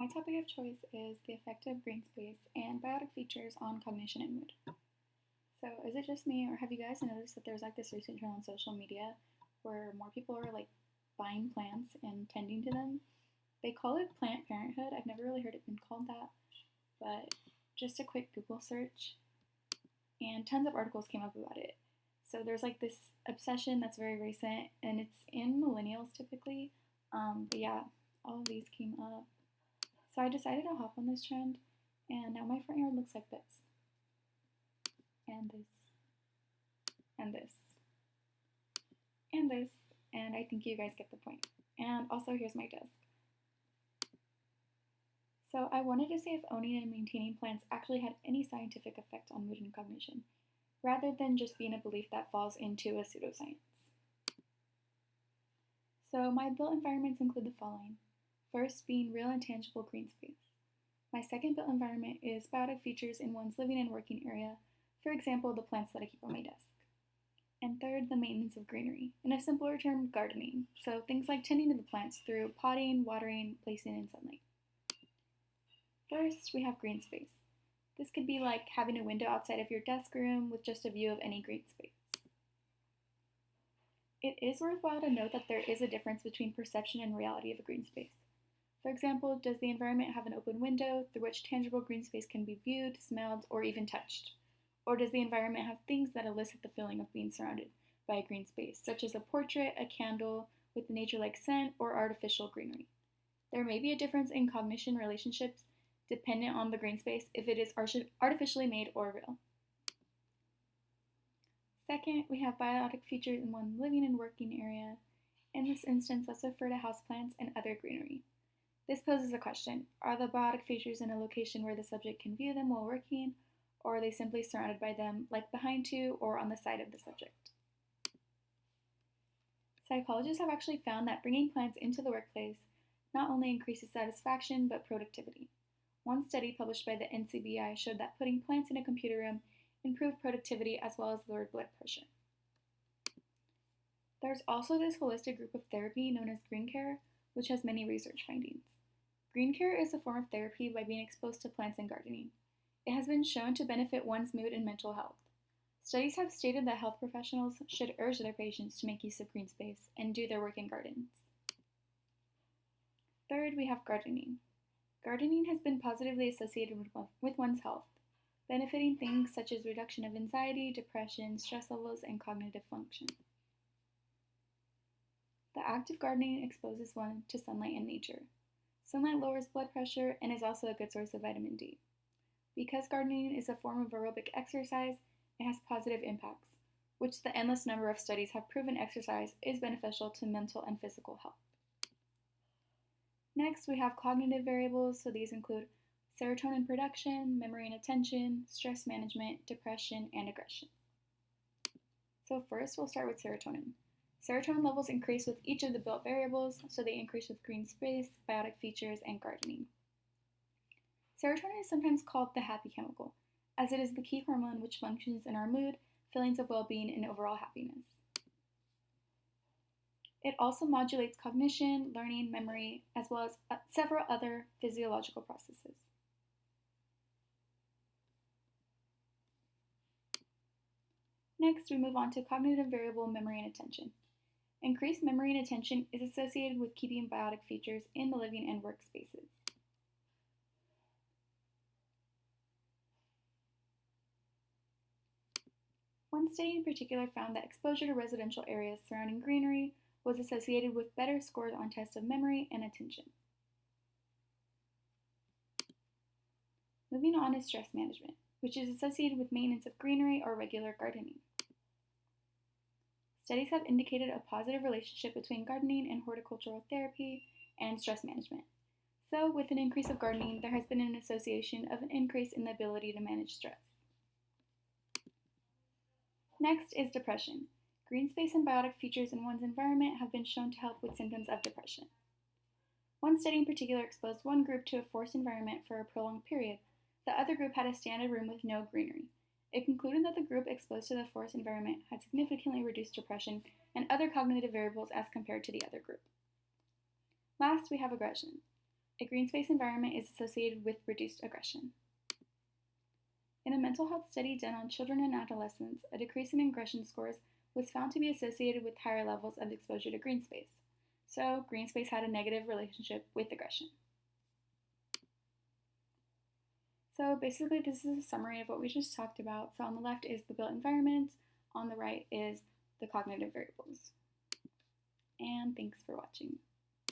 My topic of choice is the effect of green space and biotic features on cognition and mood. So, is it just me, or have you guys noticed that there's like this recent trend on social media where more people are like buying plants and tending to them? They call it plant parenthood. I've never really heard it been called that, but just a quick Google search and tons of articles came up about it. So, there's like this obsession that's very recent and it's in millennials typically. But yeah, all of these came up. So I decided to hop on this trend, and now my front yard looks like this, and this, and this, and this, and I think you guys get the point. And also, here's my desk. So I wanted to see if owning and maintaining plants actually had any scientific effect on mood and cognition, rather than just being a belief that falls into a pseudoscience. So my built environments include the following. First, being real and tangible green space. My second built environment is biotic features in one's living and working area, for example, the plants that I keep on my desk. And third, the maintenance of greenery. In a simpler term, gardening. So things like tending to the plants through potting, watering, placing in sunlight. First, we have green space. This could be like having a window outside of your desk room with just a view of any green space. It is worthwhile to note that there is a difference between perception and reality of a green space. For example, does the environment have an open window through which tangible green space can be viewed, smelled, or even touched? Or does the environment have things that elicit the feeling of being surrounded by a green space, such as a portrait, a candle with a nature-like scent, or artificial greenery? There may be a difference in cognition relationships dependent on the green space if it is artificially made or real. Second, we have biotic features in one's living and working area. In this instance, let's refer to houseplants and other greenery. This poses a question. Are the biotic features in a location where the subject can view them while working, or are they simply surrounded by them, like behind to or on the side of the subject? Psychologists have actually found that bringing plants into the workplace not only increases satisfaction, but productivity. One study published by the NCBI showed that putting plants in a computer room improved productivity as well as lowered blood pressure. There's also this holistic group of therapy known as green care, which has many research findings. Green care is a form of therapy by being exposed to plants and gardening. It has been shown to benefit one's mood and mental health. Studies have stated that health professionals should urge their patients to make use of green space and do their work in gardens. Third, we have gardening. Gardening has been positively associated with one's health, benefiting things such as reduction of anxiety, depression, stress levels, and cognitive function. The act of gardening exposes one to sunlight and nature. Sunlight lowers blood pressure and is also a good source of vitamin D. Because gardening is a form of aerobic exercise, it has positive impacts, which the endless number of studies have proven exercise is beneficial to mental and physical health. Next, we have cognitive variables, so these include serotonin production, memory and attention, stress management, depression, and aggression. So first, we'll start with serotonin. Serotonin levels increase with each of the built variables, so they increase with green space, biotic features, and gardening. Serotonin is sometimes called the happy chemical, as it is the key hormone which functions in our mood, feelings of well-being, and overall happiness. It also modulates cognition, learning, memory, as well as several other physiological processes. Next, we move on to cognitive variable memory and attention. Increased memory and attention is associated with keeping biotic features in the living and work spaces. One study in particular found that exposure to residential areas surrounding greenery was associated with better scores on tests of memory and attention. Moving on is stress management, which is associated with maintenance of greenery or regular gardening. Studies have indicated a positive relationship between gardening and horticultural therapy and stress management. So, with an increase of gardening, there has been an association of an increase in the ability to manage stress. Next is depression. Green space and biotic features in one's environment have been shown to help with symptoms of depression. One study in particular exposed one group to a forest environment for a prolonged period. The other group had a standard room with no greenery. It concluded that the group exposed to the forest environment had significantly reduced depression and other cognitive variables as compared to the other group. Last, we have aggression. A green space environment is associated with reduced aggression. In a mental health study done on children and adolescents, a decrease in aggression scores was found to be associated with higher levels of exposure to green space. So, green space had a negative relationship with aggression. So basically this is a summary of what we just talked about. So on the left is the built environment, on the right is the cognitive variables. And thanks for watching.